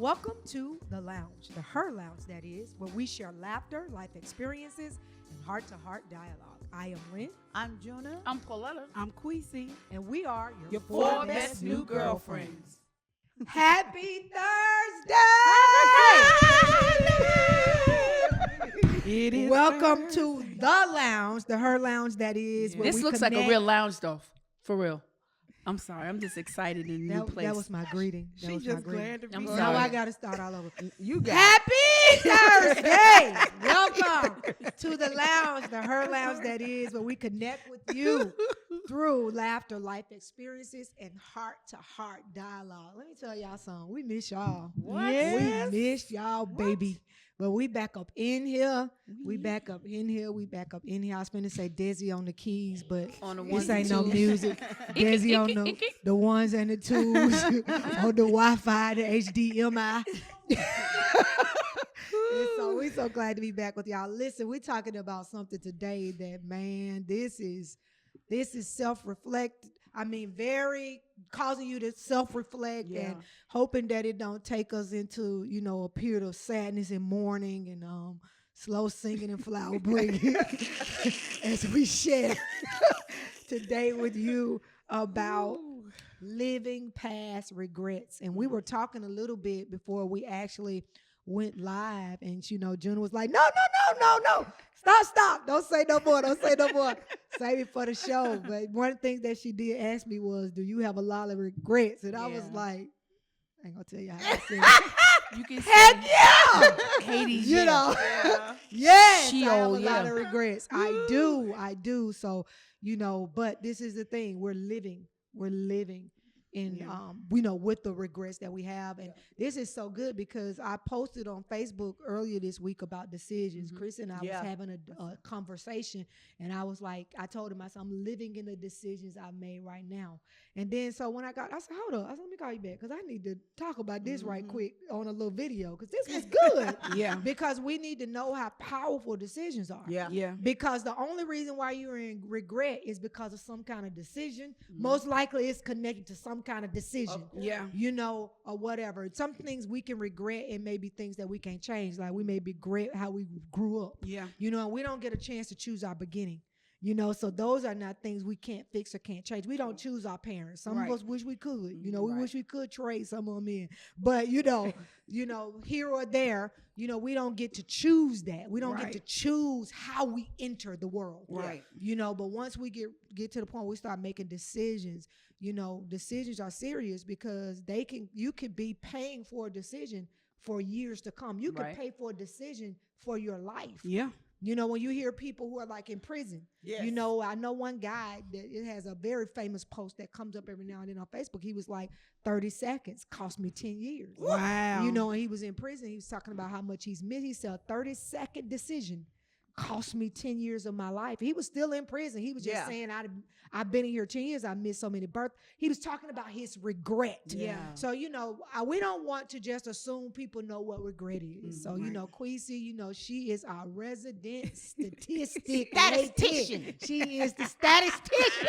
Welcome to the lounge, the Her Lounge, that is, where we share laughter, life experiences, and heart-to-heart dialogue. I am Lynn. I'm Juna. I'm Pauletta. I'm Queasy. And we are Your four best new girlfriends. Happy Thursday! It is Welcome Thursday. to the lounge, the Her Lounge, that is. Where This we looks like a connect. real lounge, though. For real. I'm sorry. I'm just excited in a new place. That was my greeting. That She was my just greeting. glad to be I'm here. Now sorry. I got to start all over. You got Happy Thursday! Welcome to the lounge, the Her Lounge, that is, where we connect with you through laughter, life experiences, and heart-to-heart dialogue. Let me tell y'all something. We miss y'all. What? Yes. We miss y'all, baby. But we back up in here. We back up in here. We back up in here. I was going to say Desi on the keys, but On the this ones ain't and no twos. music. Desi on the ones and the twos, on the Wi-Fi, the HDMI. And so we so glad to be back with y'all. Listen, we're talking about something today that, man, this is self-reflect. I mean, very causing you to self-reflect and hoping that it don't take us into, a period of sadness and mourning and slow singing and flower bringing as we share today with you about living past regrets. And we were talking a little bit before we actually went live, and June was like, no, stop, don't say no more, save it for the show. But one of the things that she did ask me was, do you have a lot of regrets? And I was like, I ain't gonna tell you how I said it. You can Heck say yeah! Katie's Yes, She I have a old, lot yeah. of regrets. I do. So, but this is the thing. We're living in, with the regrets that we have. And this is so good because I posted on Facebook earlier this week about decisions. Chris and I was having a conversation, and I was like, I told him, I said, I'm living in the decisions I've made right now. And then, so when I said, hold up, I said, let me call you back because I need to talk about this right quick on a little video because this was good. Because we need to know how powerful decisions are. Yeah. Because the only reason why you're in regret is because of some kind of decision. Most likely it's connected to some kind of decision. Or whatever. Some things we can regret, and maybe things that we can't change. Like we may regret how we grew up. And we don't get a chance to choose our beginning. So those are not things we can't fix or can't change. We don't choose our parents. Some of us wish we could. We wish we could trade some of them in. But here or there, we don't get to choose that. We don't get to choose how we enter the world. But once we get to the point where we start making decisions, decisions are serious because you could be paying for a decision for years to come. You could pay for a decision for your life. When you hear people who are like in prison, I know one guy that it has a very famous post that comes up every now and then on Facebook. He was like, 30 seconds cost me 10 years. Wow. And he was in prison. He was talking about how much he's missed. He said a 30-second decision cost me 10 years of my life. He was still in prison. He was just saying, I've been in here 10 years. I missed so many births. He was talking about his regret. So, we don't want to just assume people know what regret is. So, Queasy, she is our resident Statistician. She is the statistician.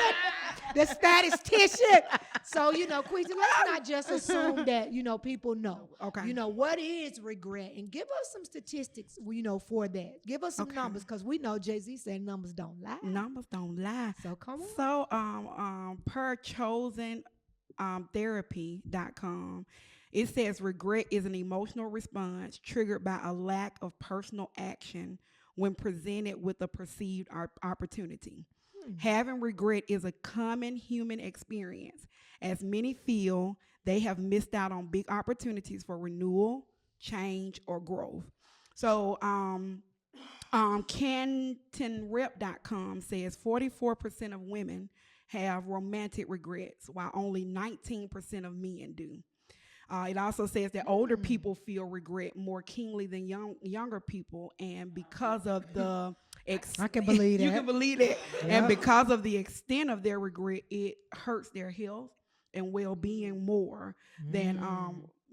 The statistician. So, Queasy, let's not just assume that, people know. Okay. What is regret? And give us some statistics, for that. Give us some numbers because we know Jay-Z said numbers don't lie. Numbers don't lie. So come on. So per chosen therapy.com, it says regret is an emotional response triggered by a lack of personal action when presented with a perceived opportunity. Having regret is a common human experience, as many feel they have missed out on big opportunities for renewal, change, or growth. So CantonRep.com says 44% of women have romantic regrets, while only 19% of men do. It also says that older people feel regret more keenly than younger people, and because of the I can believe that. You can believe it. And because of the extent of their regret, it hurts their health and well-being more than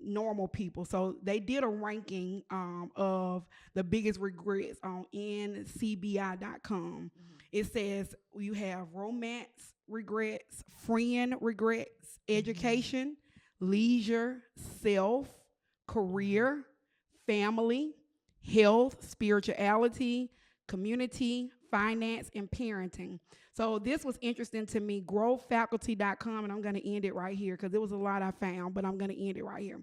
normal people. So they did a ranking of the biggest regrets on ncbi.com. It says you have romance regrets, friend regrets, education, leisure, self, career, family, health, spirituality, community, finance, and parenting. So this was interesting to me, growthfaculty.com, and I'm going to end it right here because it was a lot I found, but I'm going to end it right here.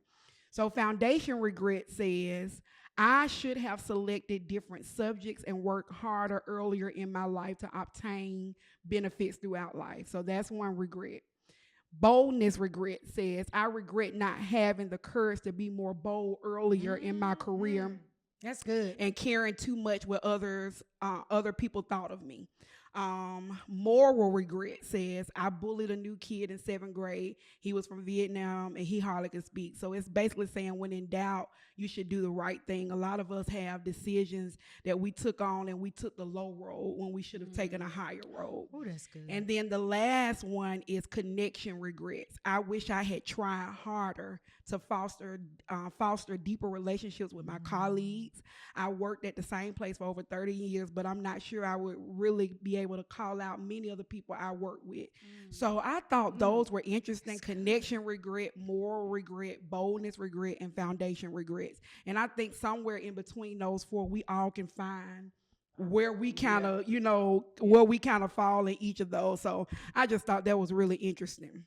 So foundation regret says, I should have selected different subjects and worked harder earlier in my life to obtain benefits throughout life. So that's one regret. Boldness regret says, I regret not having the courage to be more bold earlier in my career. That's good. And caring too much what other people thought of me. Moral regret says, I bullied a new kid in 7th grade. He was from Vietnam and he hardly could speak. So it's basically saying when in doubt, you should do the right thing. A lot of us have decisions that we took on and we took the low road when we should have taken a higher road. Oh, that's good. And then the last one is connection regrets. I wish I had tried harder to foster deeper relationships with my colleagues. I worked at the same place for over 30 years, but I'm not sure I would really be able to call out many of the people I work with. So I thought those were interesting. Connection regret, moral regret, boldness regret, and foundation regrets. And I think somewhere in between those four, we all can find where we kind of, where we kind of fall in each of those. So I just thought that was really interesting.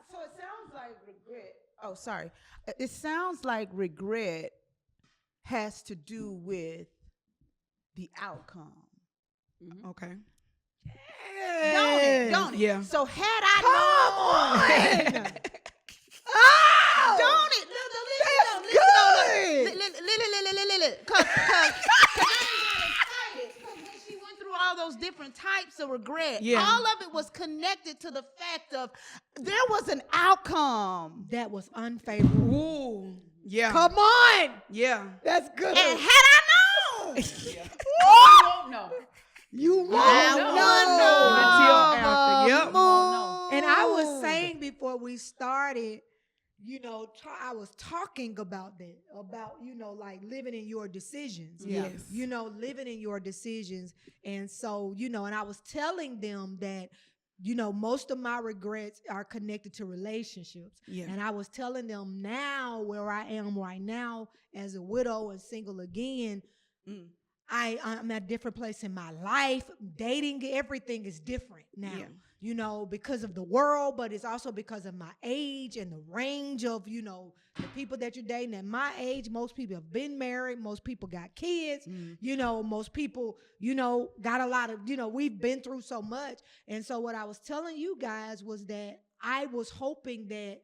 So it sounds like regret. Oh, sorry. It sounds like regret has to do with the outcome. Okay. Don't it? Yeah. So had I known. Don't it? Because I got excited. Because when she went through all those different types of regret, all of it was connected to the fact of there was an outcome that was unfavorable. Ooh. Yeah. Come on. Yeah. That's good. And had I known, You won't know. You won't know until after. Yep. And I was saying before we started, I was talking about that, like living in your decisions. Yes. Living in your decisions. And so, and I was telling them that, most of my regrets are connected to relationships. Yeah. And I was telling them now where I am right now as a widow and single again, I'm at a different place in my life. Dating, everything is different now. Yeah. Because of the world, but it's also because of my age and the range of, the people that you're dating. At my age, most people have been married. Most people got kids. Most people, got a lot of, we've been through so much. And so what I was telling you guys was that I was hoping that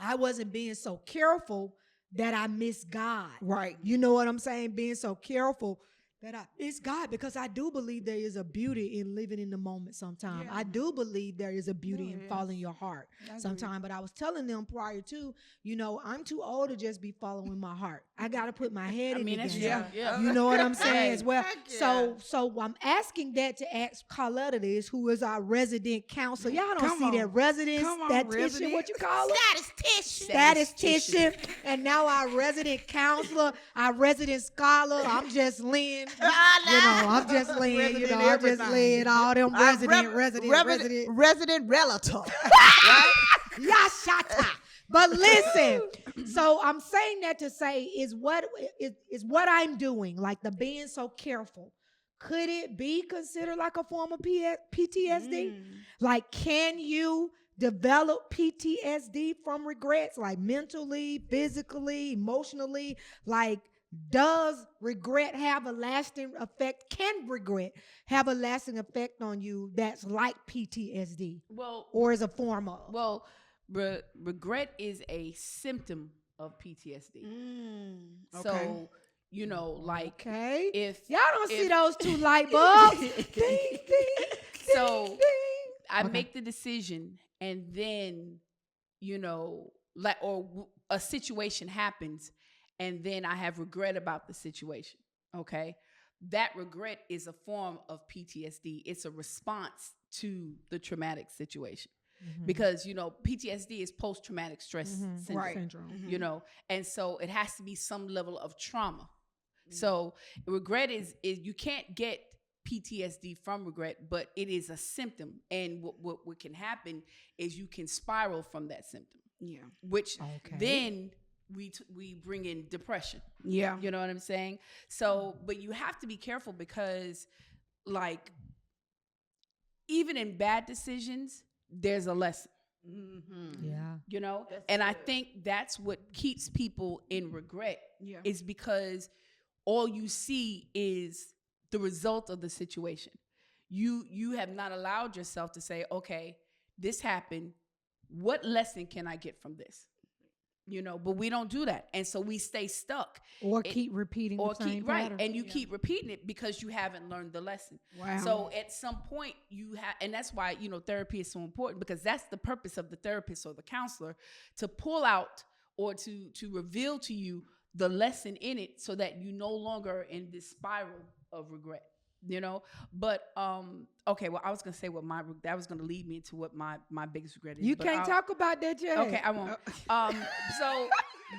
I wasn't being so careful that I miss God. Right. You know what I'm saying? Being so careful that I miss God, because I do believe there is a beauty in living in the moment sometimes. I do believe there is a beauty in following your heart sometimes. But I was telling them prior to, I'm too old to just be following my heart. I got to put my head in the game. Yeah. You know what I'm saying as well. So I'm asking that to ask Carletta this, who is our resident counselor. Y'all don't see that resident statistician, what you call it? Statistician. And now our resident counselor, our resident scholar. I'm just Lynn. I'm just Lynn. I'm just Lynn. All them resident relative. Right? Yashata. But listen, so I'm saying that to say is what I'm doing, like the being so careful. Could it be considered like a form of PTSD? Like, can you develop PTSD from regrets, like mentally, physically, emotionally? Like, does regret have a lasting effect? Can regret have a lasting effect on you that's like PTSD? Well, or is a form of? Well, regret is a symptom of PTSD. Okay. So, like, if y'all don't see those two light bulbs, ding, ding, so ding. I make the decision, and then, a situation happens, and then I have regret about the situation. Okay. That regret is a form of PTSD. It's a response to the traumatic situation. Because, PTSD is post-traumatic stress syndrome, right. And so it has to be some level of trauma. So regret is you can't get PTSD from regret, but it is a symptom. And what can happen is you can spiral from that symptom. Yeah. Which then we bring in depression. Yeah. You know what I'm saying? So, but you have to be careful because, like, even in bad decisions, there's a lesson. Mm-hmm. Yeah. You know? That's and good. I think that's what keeps people in regret Yeah. is because all you see is the result of the situation. You have not allowed yourself to say, okay, this happened. What lesson can I get from this? You know, but we don't do that. And so we stay stuck. Or keep repeating the same right. pattern. And you keep repeating it because you haven't learned the lesson. Wow. So at some point you have, and that's why, you know, therapy is so important, because that's the purpose of the therapist or the counselor, to pull out or to reveal to you the lesson in it so that you no longer in this spiral of regret. You know, but okay. Well, I was gonna say that was gonna lead me into what my biggest regret is. You can't talk about that yet. Okay, I won't. So,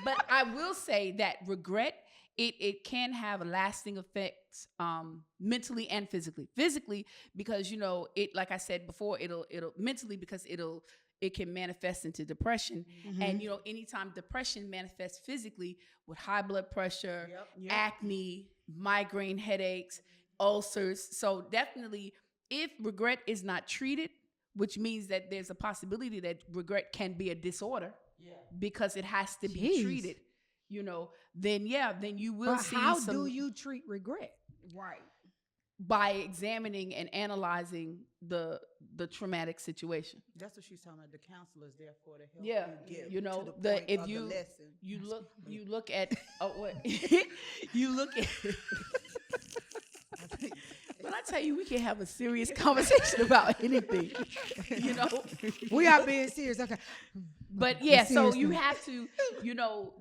but I will say that regret it can have lasting effects, mentally and physically. Physically, because you know it. Like I said before, it'll mentally because it can manifest into depression. Mm-hmm. And you know, anytime depression manifests physically with high blood pressure, acne, migraine headaches, ulcers. So definitely, if regret is not treated, which means that there's a possibility that regret can be a disorder, because it has to be treated, you know, then you will see how do you treat regret? Right. By examining and analyzing the traumatic situation. That's what she's talking about. The counselor is there for to help Yeah, you get you know, to the point if of you the lesson. you look at what you look at. When I tell you, we can have a serious conversation about anything, you know. We are being serious. Okay. But yeah, so Seriously. you have to, you know,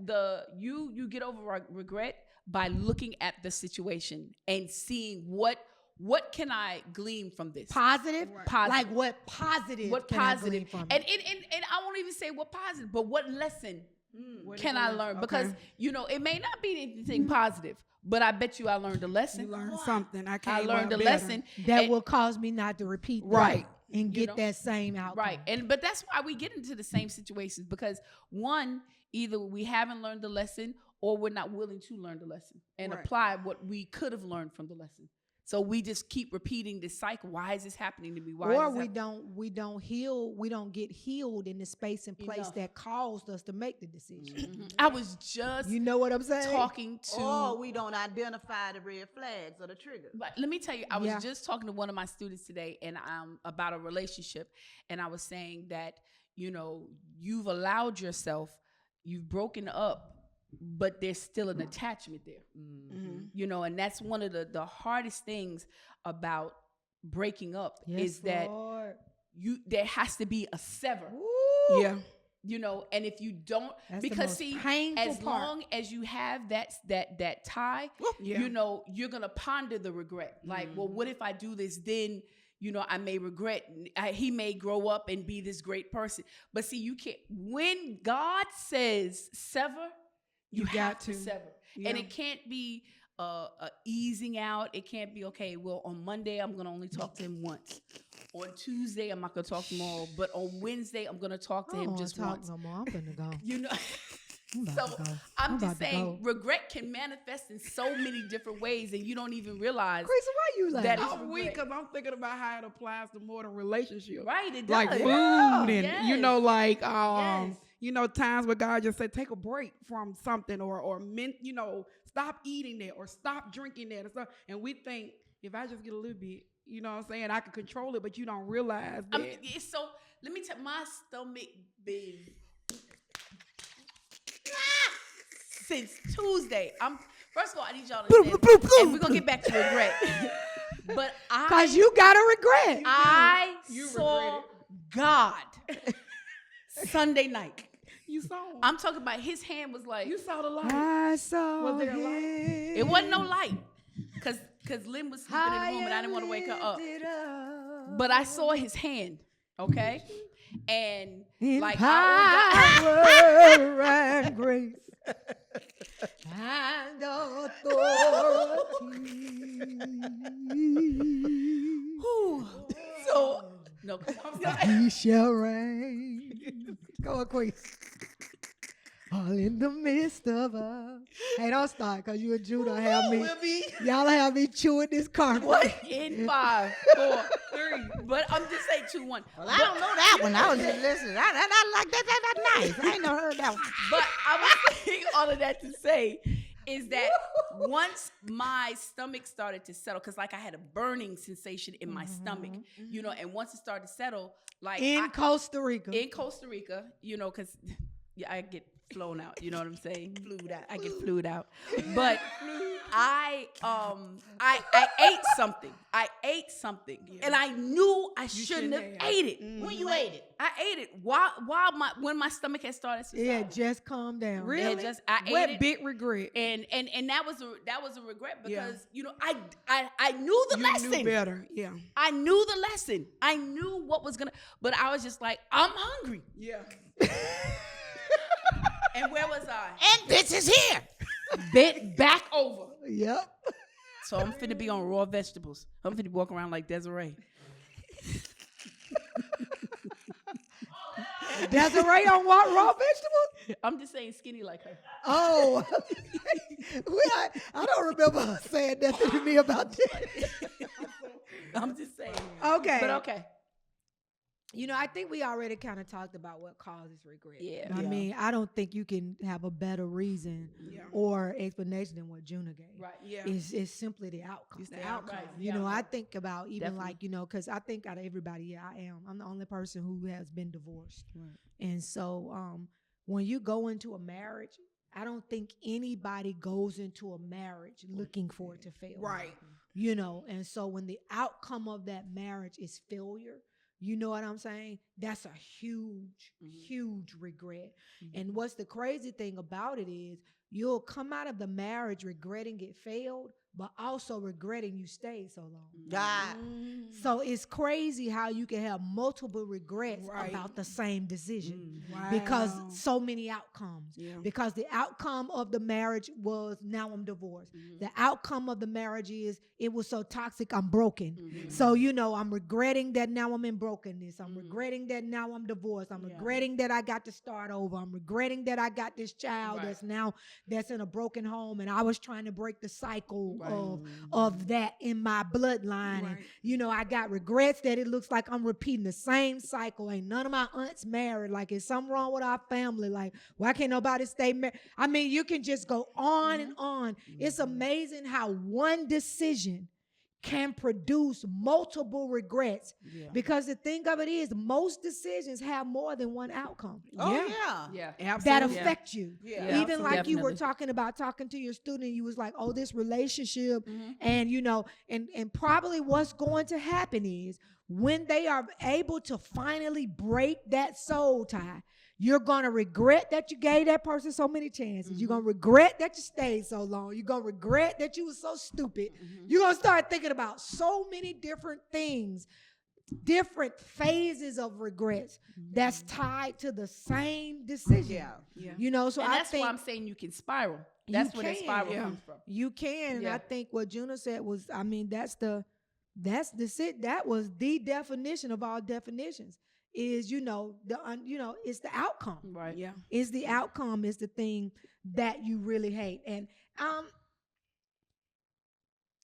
you get over regret by looking at the situation and seeing what can I glean from this. Positive? Right. Positive. Like what positive What can I positive? glean from And it? I won't even say what positive, but what lesson What can is I it? learn? Okay. Because you know, it may not be anything positive, but I bet you I learned a lesson. You learned something. I learned a better. lesson That and- will cause me not to repeat Right. that and get know? that same outcome. Right. But that's why we get into the same situations, because one, either we haven't learned the lesson or we're not willing to learn the lesson and Right. apply what we could have learned from the lesson. So we just keep repeating this cycle. Why is this happening to me? Why Or is this we don't heal, we don't get healed in the space and place Enough. that caused us to make the decision. Mhm. I was just You know what I'm saying? talking to Or we don't identify the red flags or the trigger. But let me tell you, I was Yeah. just talking to one of my students today, and about a relationship, and I was saying that, you know, you've allowed yourself, you've broken up, but there's still an attachment there. Mm-hmm. You know, and that's one of the hardest things about breaking up is that Lord. there has to be a sever. Ooh. Yeah. You know, and if you don't, That's the because most see, painful as part. long as you have that tie, Yeah. you know, you're gonna ponder the regret. Like, well, what if I do this? Then, you know, I may regret. He may grow up and be this great person. But see, you can't. When God says sever, you You have got to to. sever, Yeah. and it can't be a easing out. It can't be okay. Well, on Monday I'm gonna only talk to him once. On Tuesday I'm not gonna talk tomorrow, but on Wednesday I'm gonna talk to I him don't just wanna talk once. no more. I'm finna go. You know. I'm So about to go. I'm just about to saying, go. regret can manifest in so many different ways, and you don't even realize. Chris, why you laughing? That is I'm weak because I'm thinking about how it applies to more than relationships. Right, it does. Like food Yeah. and you know, like Yes. you know, times where God just said take a break from something or you know, stop eating that or stop drinking that or stuff. And we think if I just get a little bit, you know what I'm saying, I can control it, but you don't realize that. It's so. Let me tell my stomach been since Tuesday. First of all, I need y'all to understand, and we're gonna get back to regret. But Because you got to regret. I You saw regret God Sunday night. You saw him. I'm talking about his hand was like, You saw the light. I saw Was there a light? him. it wasn't no light, cause Lynn was sleeping in the room and I didn't want to wake her up. But I saw his hand, okay, and In like power and grace and authority. Whew. So no, 'cause I'm sorry. He shall reign Go on, Queen. All in the midst of us. Hey, don't start, because you and Judah have me. Y'all have me chewing this carpet. What? In 5, 4, 3. But I'm just saying 2, 1. Well, I don't know that one. I was just listening. I like that. That's nice. I ain't never heard that one. But I was saying all of that to say is that once my stomach started to settle, because like I had a burning sensation in my stomach, you know, and once it started to settle, like in Costa Rica, you know, because I get flown out, you know what I'm saying? I get flued out. But I ate something. And I knew I shouldn't have ate it. When you ate it? I ate it when my stomach had started to settle. Yeah, just calm down. Really? I what ate it. big regret? And that was a regret because you know I knew the lesson. You knew better. Yeah. I knew the lesson. I knew what was gonna, but I was just like, I'm hungry. Yeah. And where was I? And bitch is here. Bent back over. Yep. So I'm finna be on raw vegetables. I'm finna be walking around like Desiree. Desiree on what, raw vegetables? I'm just saying skinny like her. Oh. I don't remember her saying nothing to me about that. I'm just saying. Okay. But okay. You know, I think we already kind of talked about what causes regret. Yeah. I mean, I don't think you can have a better reason or explanation than what Juna gave. Right. Yeah. It's simply the outcome. It's the outcome. Right. You know, I think about even Definitely. like, you know, because I think out of everybody, I'm the only person who has been divorced. Right. And so when you go into a marriage, I don't think anybody goes into a marriage looking for it to fail. Right. You know, and so when the outcome of that marriage is failure, you know what I'm saying? That's a huge, huge regret. And what's the crazy thing about it is you'll come out of the marriage regretting it failed, but also regretting you stayed so long. God. So it's crazy how you can have multiple regrets Right. about the same decision Wow. because so many outcomes. Yeah. Because the outcome of the marriage was now I'm divorced. The outcome of the marriage is it was so toxic I'm broken. So, you know, I'm regretting that now I'm in brokenness. I'm regretting that now I'm divorced. I'm regretting that I got to start over. I'm regretting that I got this child that's in a broken home and I was trying to break the cycle of that in my bloodline. And, you know, I got regrets that it looks like I'm repeating the same cycle. Ain't none of my aunts married. Like, is something wrong with our family? Like, why can't nobody stay married? I mean, you can just go on and on. It's amazing how one decision can produce multiple regrets. Because the thing of it is, most decisions have more than one outcome. Oh, yeah. Yeah. That Absolutely. affect you. Yeah. Even like you were Definitely. talking about talking to your student, you was like, oh, this relationship, and you know, and probably what's going to happen is when they are able to finally break that soul tie, you're gonna regret that you gave that person so many chances. You're gonna regret that you stayed so long. You're gonna regret that you were so stupid. You're gonna start thinking about so many different things, different phases of regrets that's tied to the same decision. Yeah. You know, so And I that's think why I'm saying you can spiral. That's where that spiral comes from. you can. And Yeah. I think what Juna said was, I mean, that was the definition of all definitions. Is you know it's the outcome. Right. Yeah. Is the outcome is the thing that you really hate. And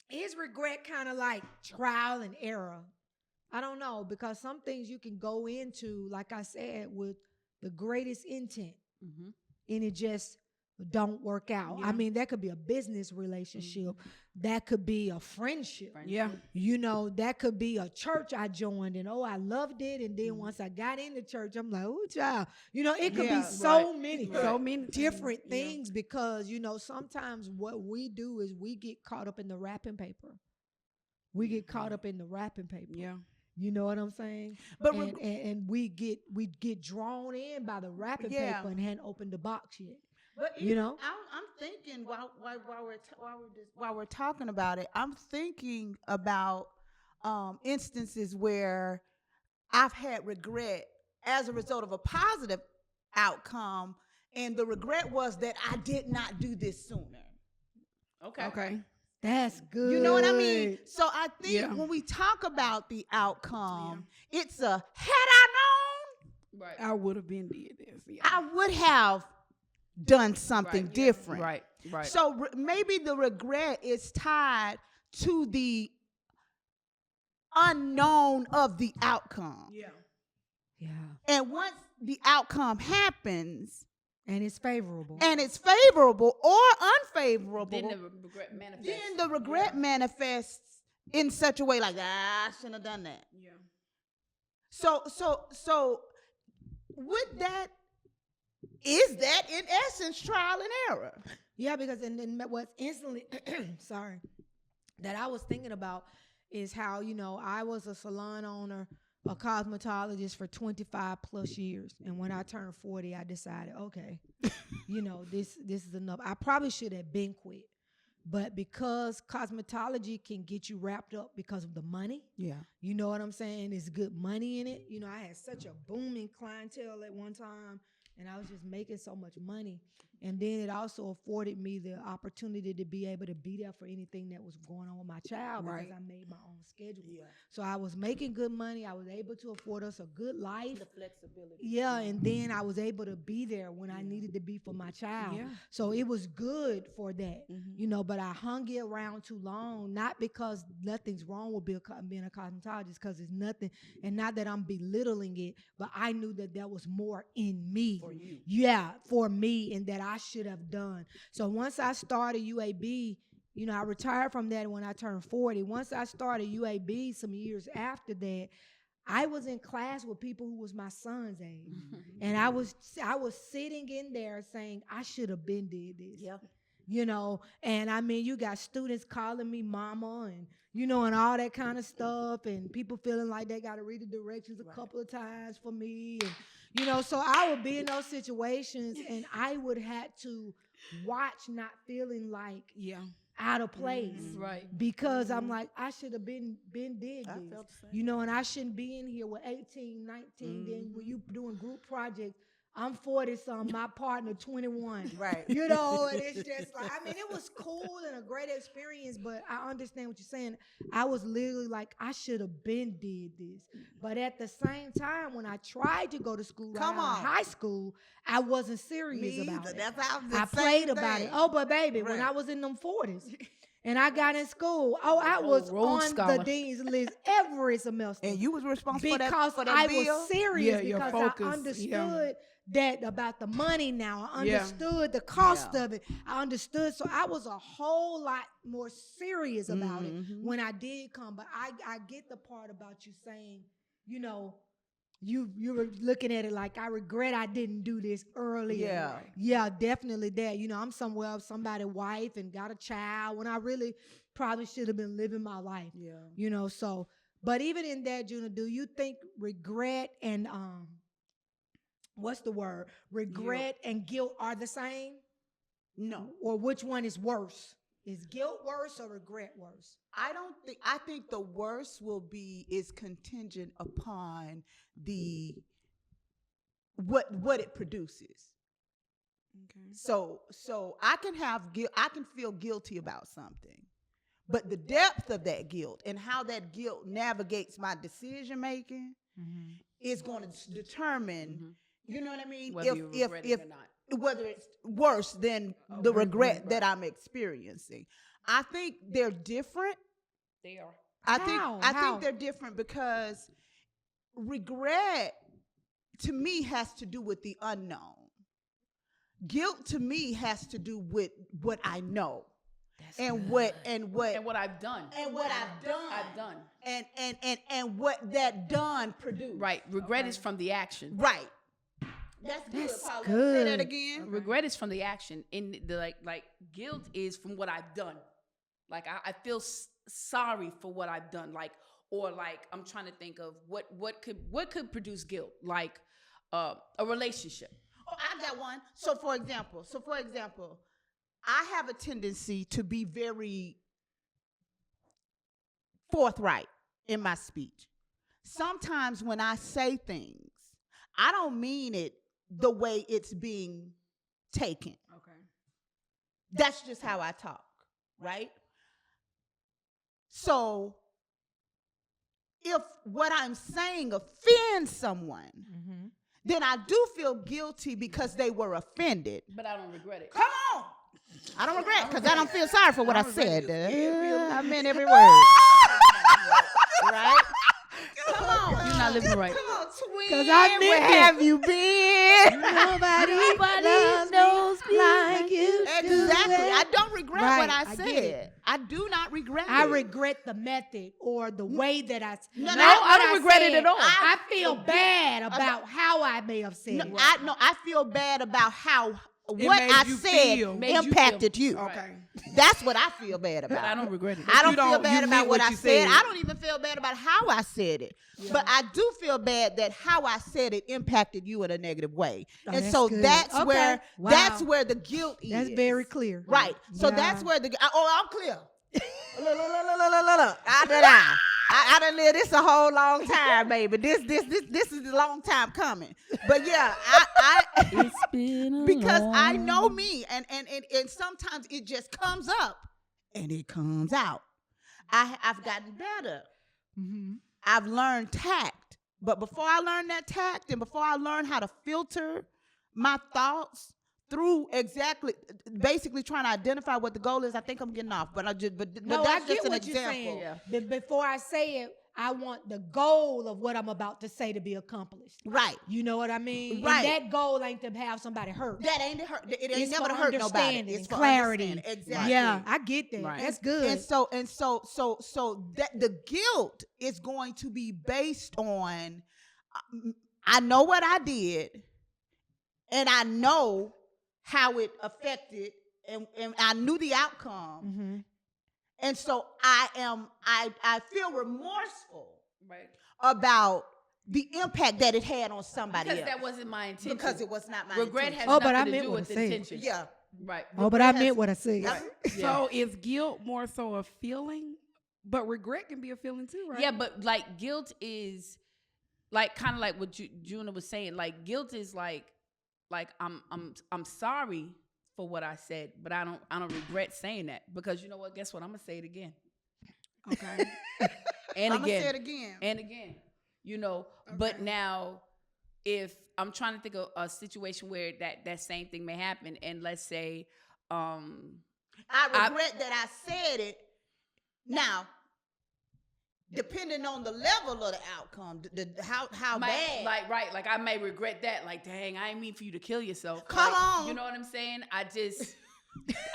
is regret kind of like trial and error? I don't know, because some things you can go into, like I said, with the greatest intent, and it just don't work out. I mean, that could be a business relationship. That could be a friendship. Yeah. You know, that could be a church I joined and I loved it. And then once I got in the church, I'm like, oh, child. You know, it could be so many different things because, you know, sometimes what we do is we get caught up in the wrapping paper. We get caught up in the wrapping paper. Yeah. You know what I'm saying? But and we get drawn in by the wrapping paper and hadn't opened the box yet. But You know? I'm thinking while we're talking about it, I'm thinking about instances where I've had regret as a result of a positive outcome, and the regret was that I did not do this sooner. Okay. That's good. You know what I mean? So I think when we talk about the outcome, it's a had I known, Right. I would have been did this. Yeah. I would have done something different. Right. Right. So maybe the regret is tied to the unknown of the outcome. Yeah. Yeah. And once the outcome happens, And it's favorable. and it's favorable or unfavorable, then the regret manifests. then the regret manifests in such a way like, I shouldn't have done that. Yeah. So with that, is that in essence trial and error? Yeah, because and what's instantly sorry that I was thinking about is how, you know, I was a salon owner, a cosmetologist for 25 plus years. And when I turned 40, I decided, okay, you know, this is enough. I probably should have been quit. But because cosmetology can get you wrapped up because of the money, you know what I'm saying? There's good money in it. You know, I had such a booming clientele at one time, and I was just making so much money. And then it also afforded me the opportunity to be able to be there for anything that was going on with my child because I made my own schedule. Yeah. So I was making good money. I was able to afford us a good life. The flexibility. Yeah, and then I was able to be there when I needed to be for my child. Yeah. So it was good for that, you know, but I hung it around too long, not because nothing's wrong with being a cosmetologist, because it's nothing, and not that I'm belittling it, but I knew that there was more in me. For you. Yeah, for me, and that I should have done. So once I started UAB, you know, I retired from that when I turned 40. Once I started UAB some years after that, I was in class with people who was my son's age. And I was sitting in there saying, I should have been did this. Yeah. You know, and I mean, you got students calling me mama and, you know, and all that kind of stuff, and people feeling like they got to read the directions a couple of times for me. And, you know, so I would be in those situations and I would have to watch not feeling like out of place. Right. Because I'm like, I should have been did this. I felt the same. You know, and I shouldn't be in here with 18, 19. Then when you doing group projects, I'm 40-something, my partner 21. Right. You know, and it's just like, I mean, it was cool and a great experience, but I understand what you're saying. I was literally like, I should have been did this. But at the same time, when I tried to go to school, right out of high school, I wasn't serious about it. That's how I played about it. Oh, but baby, when I was in them 40s, and I got in school, I was on the dean's list every semester. And you was responsible because for that I bill? was serious, your because focus, I understood that about the money now. I understood the cost of it. I understood. So I was a whole lot more serious about it when I did come. But I get the part about you saying, you know, you were looking at it like, I regret I didn't do this earlier. Yeah, definitely that. You know, I'm somewhere with somebody's wife and got a child when I really probably should have been living my life. Yeah. You know, so, but even in that, Juna, do you think regret and what's the word? Regret and guilt are the same? No. Or which one is worse? Is guilt worse or regret worse? I think the worst is contingent upon what it produces. Okay. So I can have guilt, I can feel guilty about something, but the depth of that guilt and how that guilt navigates my decision making is going to determine, you know what I mean? Whether you regret it or not. Whether it's worse than the regret that I'm experiencing. I think they're different. They are. I think they're different because regret to me has to do with the unknown. Guilt to me has to do with what I know. What I've done. And what I've done. And what that done produced. Right. Regret is from the action. Right. That's good. Say that again. Regret is from the action. In the like guilt is from what I've done. Like I feel sorry for what I've done. Like, or like I'm trying to think of what could produce guilt. Like a relationship. Oh, I got one. So for example, I have a tendency to be very forthright in my speech. Sometimes when I say things, I don't mean it the way it's being taken. Okay. That's just how I talk, right? So if what I'm saying offends someone, then I do feel guilty because they were offended. But I don't regret it. Come on. I don't regret because I don't feel sorry for what I said. I meant every word. Right? Come on. You're not living right. Come on, twin. Because I meant Where it. have you been? Nobody knows me like you Exactly. do. I don't regret Right, what I I get said. it. I do not regret I it. regret the method or the way that I. No, not I what don't regret it said. at all. I feel bad about how I may have said No, it. I feel bad about how what made I you said feel. Made you impacted you. Okay. That's what I feel bad about. But I don't regret it. I don't you feel don't- bad you about meant what what I you said. said. I don't even feel bad about how I said it. But I do feel bad that how I said it impacted you in a negative way. Oh, and that's so good. that's Okay. where Wow. that's where the guilt is. That's very clear. Right. So Yeah. that's where I'm clear. Look. I done lived this a whole long time, baby. This is a long time coming. But yeah, It's been because I know me, and sometimes it just comes up and it comes out. I've gotten better. Mm-hmm. I've learned tact, but before I learned that tact, and before I learned how to filter my thoughts through basically trying to identify what the goal is, I think I'm getting off. But No, that's I just get an what you're example. saying. Yeah. But before I say it, I want the goal of what I'm about to say to be accomplished. Right. You know what I mean? Right. And that goal ain't to have somebody hurt. That ain't hurt. It ain't It's never for to hurt nobody. understanding It's and for clarity. understanding. Exactly. Yeah, I get that. Right. That's good. And so that the guilt is going to be based on I know what I did, and I know how it affected, and I knew the outcome. Mm-hmm. And so I feel remorseful Right. about the impact that it had on somebody Because else. that wasn't my intention. Because it was not my Regret intention. has Oh, but I nothing to meant do what with I said. intention. Yeah. Right. Oh, but I Regret meant has- what I said. Yeah. So is guilt more so a feeling? But regret can be a feeling too, right? Yeah, but like guilt is like kind of like what Juna was saying. Like guilt is like I'm sorry for what I said, but I don't regret saying that because you know what? Guess what? I'm gonna say it again. Okay. And I'm gonna again. say it again. And again. You know, but now if I'm trying to think of a situation where that same thing may happen, and let's say I regret that I said it. Now, depending on the level of the outcome, how bad. Like I may regret that. Like, dang, I didn't mean for you to kill yourself. Come Like, on. you know what I'm saying?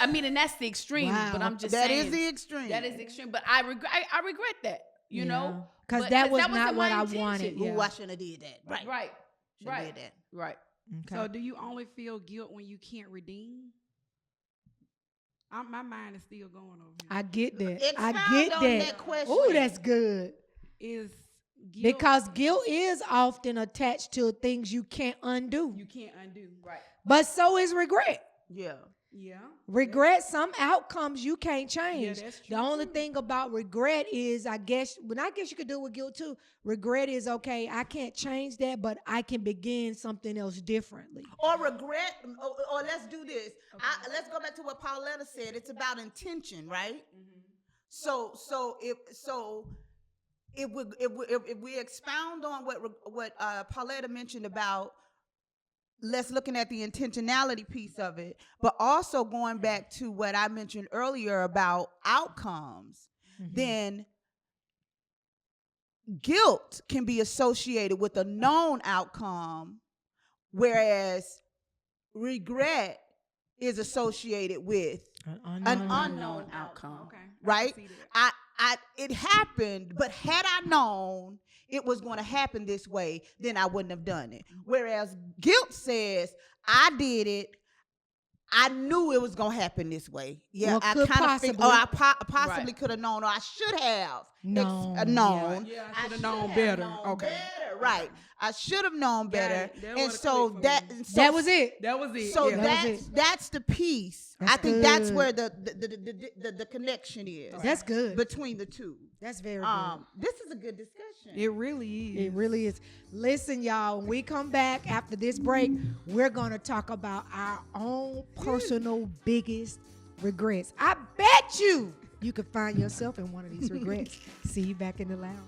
I mean, and that's the extreme. Wow. But I'm just That saying is the extreme. that is the extreme. But I regret that. You know, because But- that was wasn't not what my I intention. wanted. Ooh, Yeah. I shouldn't have did that. Right. Right. Shouldn't have Right. did that. Right. Okay. So do you only feel guilt when you can't redeem? My mind is still going over here. I get that. Expound I get on that. that question. Oh, that's good. Is guilt Because guilt is often attached to things you can't undo. you can't undo. Right. But so is regret. Yeah. Yeah. Regret, some outcomes you can't change. Yeah, that's The true, only too. thing about regret is, I guess you could do it with guilt too. Regret is, okay, I can't change that, but I can begin something else differently. Or regret, or let's do this. Let's go back to what Pauletta said. It's about intention, right? So if we expound on what Pauletta mentioned about, let's looking at the intentionality piece of it, but also going back to what I mentioned earlier about outcomes, then guilt can be associated with a known outcome, whereas regret is associated with an unknown outcome. Okay. Right? I can see that. It happened, but had I known it was going to happen this way, then I wouldn't have done it. Whereas guilt says, I did it. I knew it was going to happen this way. Yeah, Well, I could kind of possibly. or I possibly Right. could have known, or I should have Known, known. Yeah, I I should have should known have better. known Okay. better, right? I should have known better, it. That and would've so clicked for that me. and so That was it. That was it. so yeah. That was that's the piece. That's I think that's good. where the connection is. That's good. between the two. That's very good. This is a good discussion. It really is. It really is. Listen, y'all, when we come back after this break, we're going to talk about our own personal biggest regrets. I bet you could find yourself in one of these regrets. See you back in the lounge.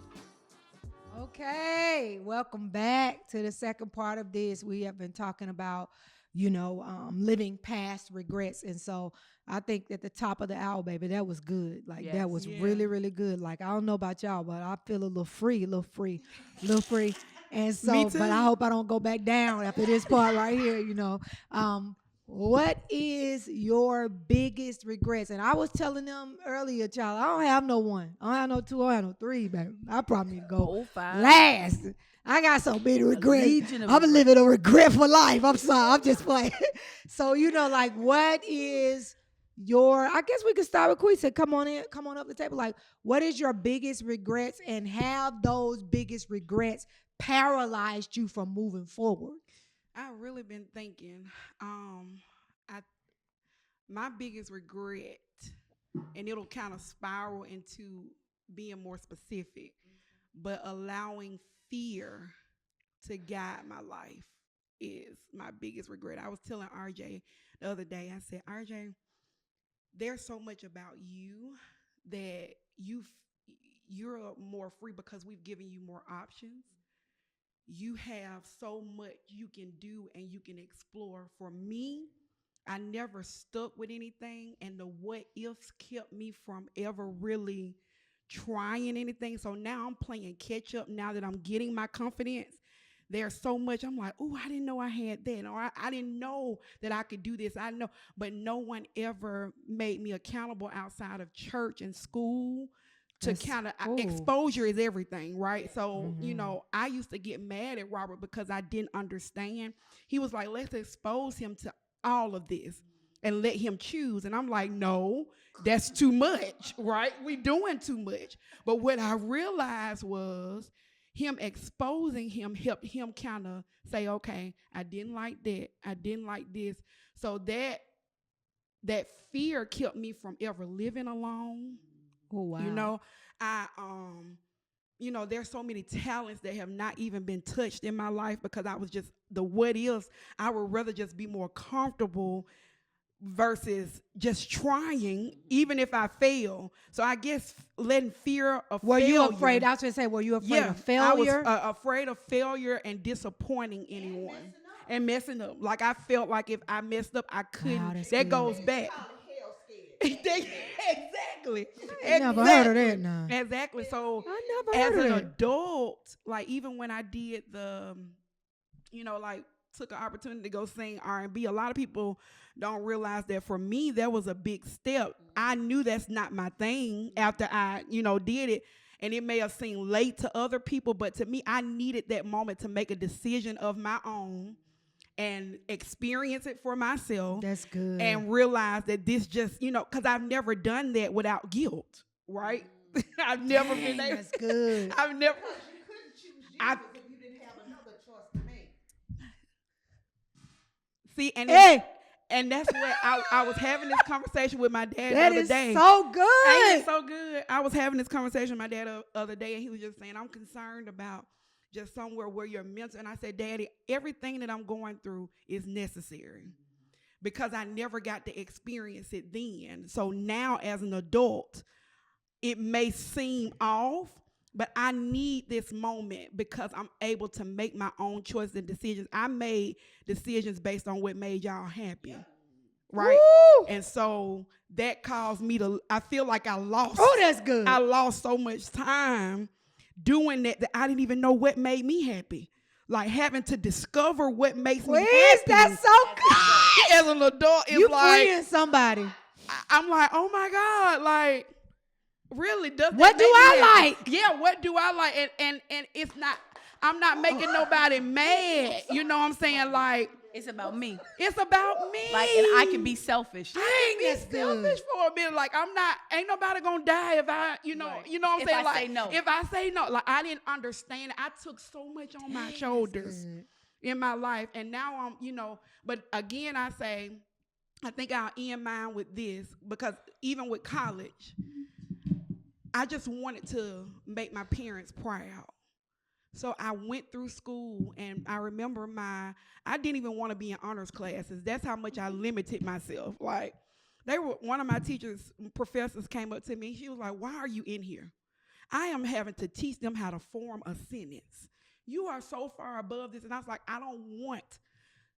Okay, welcome back to the second part of this. We have been talking about, living past regrets. And so I think at the top of the hour, baby, that was good. Like, that was really, really good. Like, I don't know about y'all, but I feel a little free, a little free, a little free. And Me so, too. but I hope I don't go back down after this part right here. What is your biggest regrets? And I was telling them earlier, child, I don't have no one. I don't have no two. I don't have no three, baby. I probably need to go 4, 5. last. I got so many regrets. legion of I'm regrets. living a regretful life. I'm sorry. I'm just playing. So, like, what is I guess we could start with Quisa. Come on up the table. Like, what is your biggest regrets, and have those biggest regrets paralyzed you from moving forward? I've really been thinking. I my biggest regret, and it'll kind of spiral into being more specific, but allowing fear to guide my life is my biggest regret. I was telling RJ the other day. I said, RJ, there's so much about you that you're more free because we've given you more options. You have so much you can do and you can explore. For me, I never stuck with anything, and the what ifs kept me from ever really trying anything. So now I'm playing catch up now that I'm getting my confidence. There's so much I'm like, oh, I didn't know I had that, or I didn't know that I could do this. I know, but no one ever made me accountable outside of church and school to kind of exposure is everything, right? So, I used to get mad at Robert because I didn't understand. He was like, let's expose him to all of this and let him choose. And I'm like, no, that's too much, right? We doing too much. But what I realized was him exposing him helped him kind of say, okay, I didn't like that. I didn't like this. So that fear kept me from ever living alone. Oh, wow. There's so many talents that have not even been touched in my life because I was just the what ifs. I would rather just be more comfortable versus just trying, even if I fail. So I guess letting fear of Were failure. you afraid? I was going to say, were you afraid of failure? I was afraid of failure and disappointing anyone and messing up. Like I felt like if I messed up, I couldn't. Wow, that good. goes back. Exactly. I never heard of that now. Exactly. So I never as heard an of that. adult, like even when I did took an opportunity to go sing R&B, a lot of people don't realize that for me, that was a big step. I knew that's not my thing after I, did it. And it may have seemed late to other people, but to me, I needed that moment to make a decision of my own and experience it for myself. That's good. And realize that this just, because I've never done that without guilt, right? I've never been able. That's good. I've never. You couldn't choose Jesus if you didn't have another choice to make. See, and Hey, and that's what I was having this conversation with my dad that the other is day. so good. Ain't it so good? I was having this conversation with my dad the other day, and he was just saying, I'm concerned about just somewhere where you're mental. And I said, Daddy, everything that I'm going through is necessary because I never got to experience it then. So now as an adult, it may seem off, but I need this moment because I'm able to make my own choices and decisions. I made decisions based on what made y'all happy. Right? Woo! And so that caused me I feel like I lost. Oh, that's good. I lost so much time doing that I didn't even know what made me happy. Like having to discover what makes me happy. That's so good. As an adult, it's You like freeing somebody. I'm like, oh my God, like really does What that do make me I happy? like? Yeah, what do I like? And it's not, I'm not making nobody mad. You know what I'm saying? Like It's about me. it's about me. Like, and I can be selfish. Dang, Be that's selfish good. for a minute. Like ain't nobody gonna die if I, Right. you know what I'm If saying? I Like say no. if I say no, like I didn't understand. I took so much on my shoulders in my life, and now I'm, but again, I say, I think I'll end mine with this because even with college, I just wanted to make my parents proud. So I went through school, and I remember I didn't even want to be in honors classes. That's how much I limited myself. Like, one of my professors came up to me. She was like, why are you in here? I am having to teach them how to form a sentence. You are so far above this. And I was like, I don't want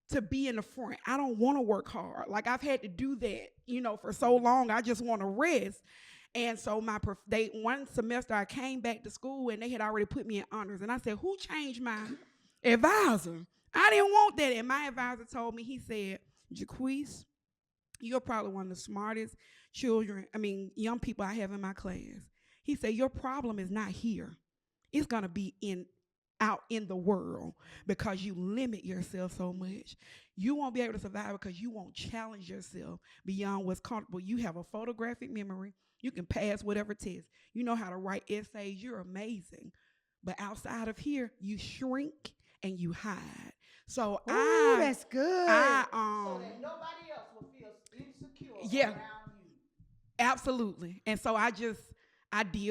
to be in the front. I don't want to work hard. Like I've had to do that, for so long. I just want to rest. And so one semester I came back to school and they had already put me in honors. And I said, who changed my advisor? I didn't want that. And my advisor told me, he said, Jaquise, you're probably one of the smartest young people I have in my class. He said, your problem is not here. It's going to be out in the world because you limit yourself so much. You won't be able to survive because you won't challenge yourself beyond what's comfortable. You have a photographic memory. You can pass whatever test. You know how to write essays. You're amazing. But outside of here, you shrink and you hide. So that's good. So that nobody else will feel insecure around you. Absolutely. And so I did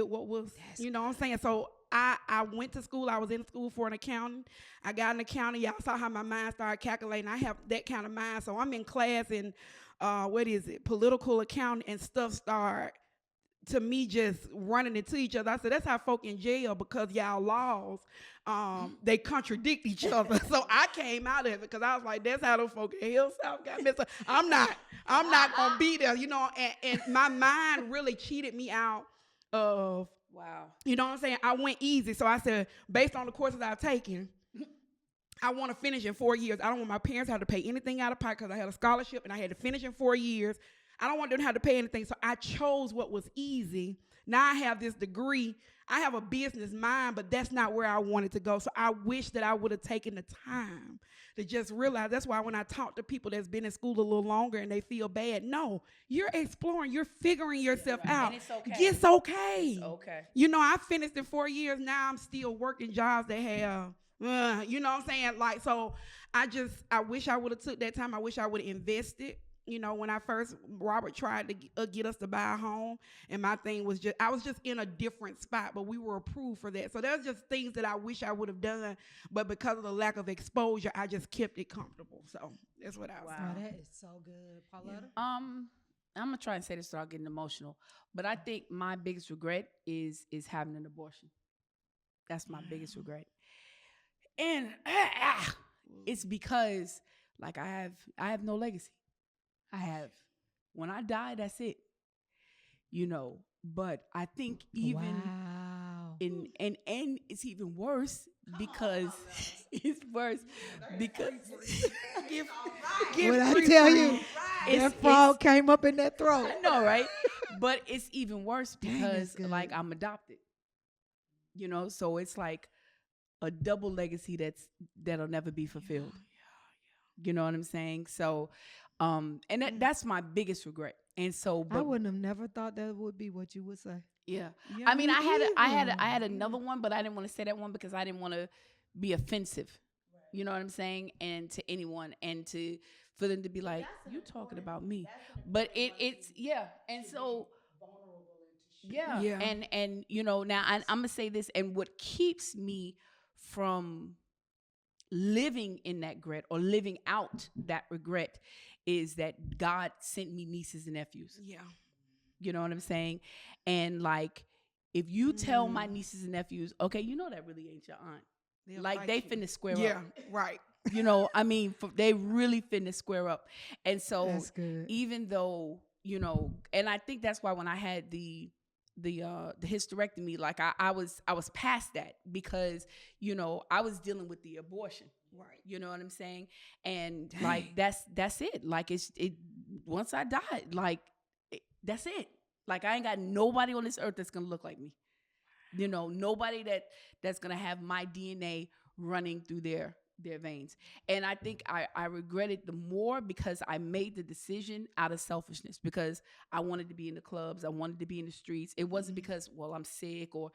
what was, what I'm saying? So I went to school. I was in school for an accountant. I got an accountant. Y'all saw how my mind started calculating. I have that kind of mind. So I'm in class in, political accounting, and stuff start to me just running into each other. I said, that's how folk in jail, because y'all laws, they contradict each other. So I came out of it because I was like, that's how those folk in Hill South got messed up. I'm not going to be there, and my mind really cheated me out of, wow. You know what I'm saying? I went easy. So I said, based on the courses I've taken, I want to finish in 4 years. I don't want my parents to have to pay anything out of pocket because I had a scholarship and I had to finish in 4 years. I don't want them to have to pay anything. So I chose what was easy. Now I have this degree. I have a business mind, but that's not where I wanted to go. So I wish that I would have taken the time to just realize. That's why when I talk to people that's been in school a little longer and they feel bad, no, you're exploring, you're figuring yourself out. And it's okay. It's okay. It's okay. I finished in 4 years. Now I'm still working jobs that have, you know what I'm saying? Like, so I wish I would have took that time. I wish I would have invested. When Robert tried to get us to buy a home, and my thing was I was just in a different spot, but we were approved for that. So there's just things that I wish I would have done, but because of the lack of exposure, I just kept it comfortable. So that's what I was saying. Wow, that is so good. Pauletta? I'm gonna try and say this without getting emotional, but I think my biggest regret is having an abortion. That's my biggest regret. And it's because like I have no legacy. When I die, that's it. But I think even and it's even worse because it's worse because when I tell you that frog came up in that throat. I know, right? But it's even worse because like I'm adopted. So it's like a double legacy that'll never be fulfilled. You know what I'm saying? So and that's my biggest regret. And so I wouldn't have never thought that would be what you would say. Yeah. I mean, I had another one, but I didn't want to say that one because I didn't want to be offensive. Right. You know what I'm saying? And to anyone, and for them to be like, you talking about me. But it's and so and now I'm gonna say this, and what keeps me from living in that regret or living out that regret is that God sent me nieces and nephews. Yeah. You know what I'm saying? And like, if you tell my nieces and nephews, okay, that really ain't your aunt. Like they finna square up. Yeah, right. They really finna square up. And so that's good. Even though, and I think that's why when I had the hysterectomy, like I was past that because, I was dealing with the abortion. Right. You know what I'm saying? And like, that's it. Like once I died, like that's it. Like I ain't got nobody on this earth that's going to look like me. Nobody that's going to have my DNA running through their veins. And I think I regret it the more because I made the decision out of selfishness, because I wanted to be in the clubs. I wanted to be in the streets. It wasn't because, well, I'm sick or,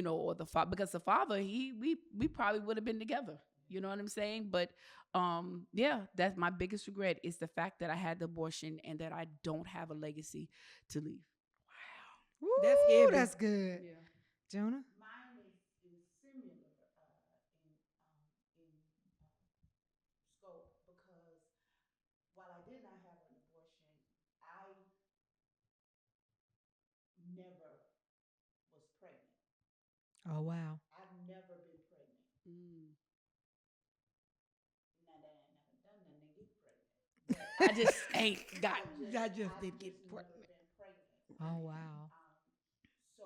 or the father, because the father, we probably would have been together. You know what I'm saying? But that's my biggest regret, is the fact that I had the abortion and that I don't have a legacy to leave. Wow. Ooh, that's heavy. That's good. Yeah. Jonah? Mine is similar in scope, because while I did not have an abortion, I never was pregnant. Oh wow. I've never been pregnant. Mm. Not that I ain't never done nothing to get pregnant, but I just ain't got. I just I've didn't get just never pregnant. been pregnant, Oh right? wow. So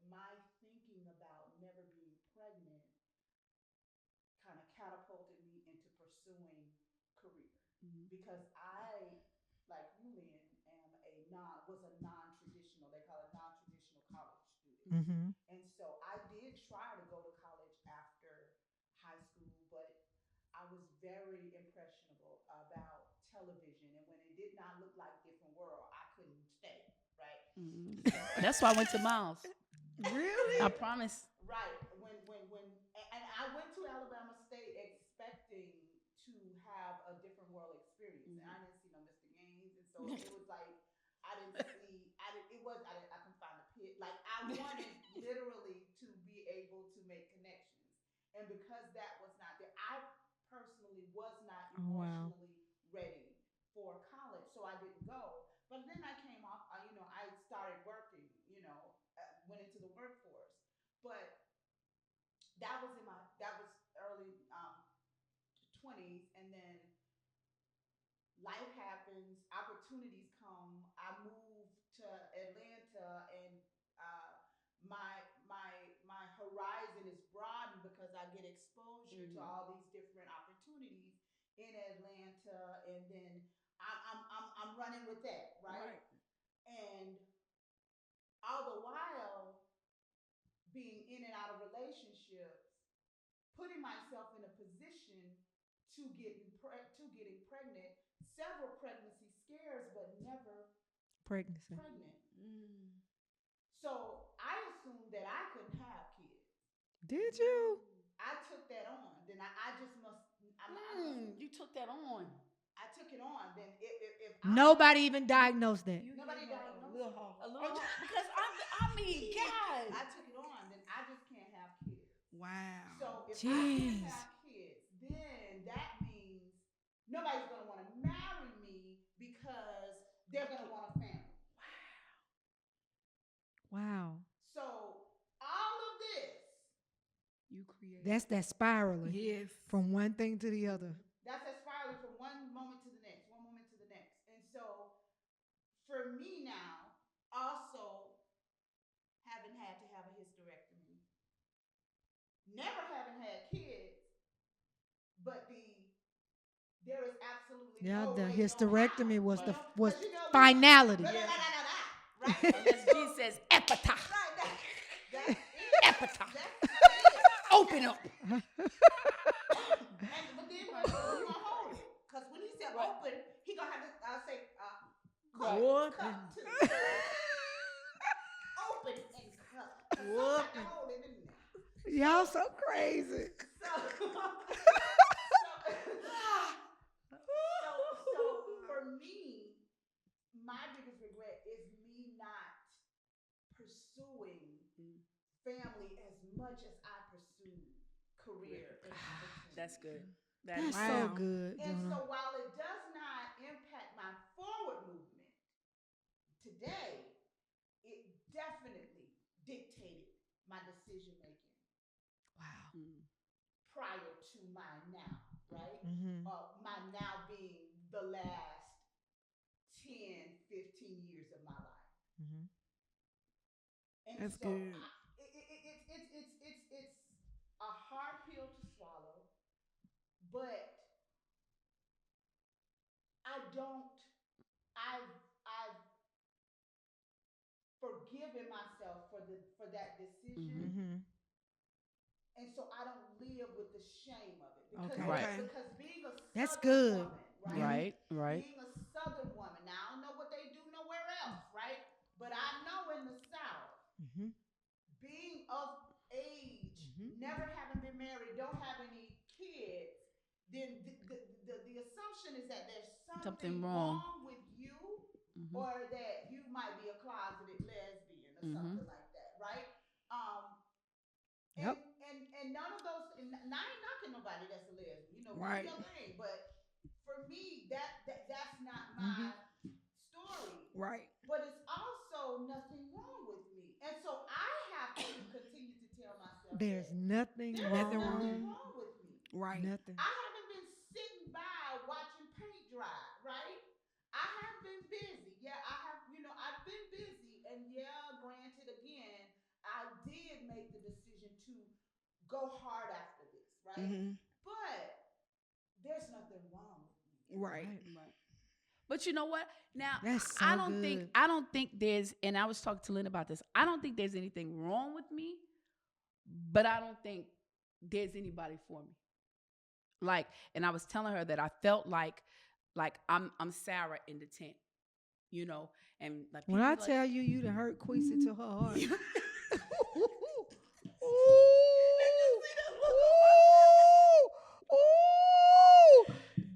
my thinking about never being pregnant kind of catapulted me into pursuing career Mhm. because I, like you, Lynn, am a non-traditional. They call it non-traditional college student, Mm-hmm. and so I did try to go to college after high school, but I was very impressionable about television, and when it did not look like Different World, I couldn't stay. Right. Mhm. So That's why I went to Miles. I Really? promise. right. And I went to Alabama State expecting to have a different world experience, and I didn't see no Mr. Gaines, and so it was like I didn't see, I didn't, it was, I couldn't find the pit. Like I wanted literally to be able to make connections, and because that was not there, I personally was not Oh wow. emotionally ready for college, so I didn't go. But then I came off, I started working, went into the workforce. But that was early 20s, and then life happens, opportunities come. I move to Atlanta, and uh, my horizon is broadened because I get exposure to all these different opportunities in Atlanta, and then I'm running with that, right? Right. And all the while being in and out of relationships, putting myself in a position to getting pregnant, several pregnancy scares, but never Pregnancy. pregnant. Mm. So I assumed that I couldn't have kids. Did you? I took that on. Then I just must. I must. You took that on. I took it on. Then if I Nobody even diagnosed that. nobody diagnosed it. A little because I mean, God. I took it on. Then I just can't have kids. Wow. So if I can't Jeez. have kids, then that means nobody's gonna want to marry me because they're gonna want a family. Wow. So all of this, You created. That's that spiraling Yes. from one thing to the other. that's a spiraling from one moment to the next, one moment to the next. And so for me now, also having had to have a hysterectomy, never having had kids, but there is absolutely Yeah, no the way, no how, hysterectomy was the was because finality. right? Unless So, G says epitaph. right, that's it. Epitaph. That's it. Open up. But then we gonna hold it, cause when he said Right. open, he gonna have to say Right. cut too. Open and cut. Cause some got to hold it in there. Y'all so crazy. So for me, my biggest regret is me not pursuing family as much as I pursued career and opportunity. That's good. That That's is so Wow. good, And Jonah. so while it does not impact my forward movement today, it definitely dictated my decision making Wow. prior to my now, right? Mm-hmm. My now being the last 10, 15 years of my life. Mm-hmm. And That's so good. it's a hard pill to swallow, but I don't I've forgiven myself for that decision. Mm-hmm. And so I don't live with the shame of it because Okay. Right. because being a That's southern good. woman, right? Yeah. right. Being a southern woman. Now I don't know what they do nowhere else, right? But I know in the South, Mm-hmm. being of age, Mm-hmm. never having been married, don't have any kids, then the assumption is that there's something wrong. wrong with you, or that you might be a closeted lesbian or something like that, right? Um, Yep. and none of those. And I ain't knocking nobody that's a lesbian. Do Right. your thing. But for me, that's not Mm-hmm. my story. Right. But it's also nothing wrong with me, and so I have to continue to tell myself There's nothing There is wrong. nothing wrong with me. Right. Nothing. I haven't been sitting by watching paint dry, right? I have been busy. Yeah, I have, I've been busy. And yeah, granted, again, I did make the decision to go hard after this, right? Mm-hmm. But there's nothing wrong with me. Right. Right. But you know what? Now That's so I don't good. think there's, and I was talking to Lynn about this. I don't think there's anything wrong with me, but I don't think there's anybody for me. Like, and I was telling her that I felt like I'm Sarah in the tent, and like When I people tell you, you done hurt Queasy to her heart.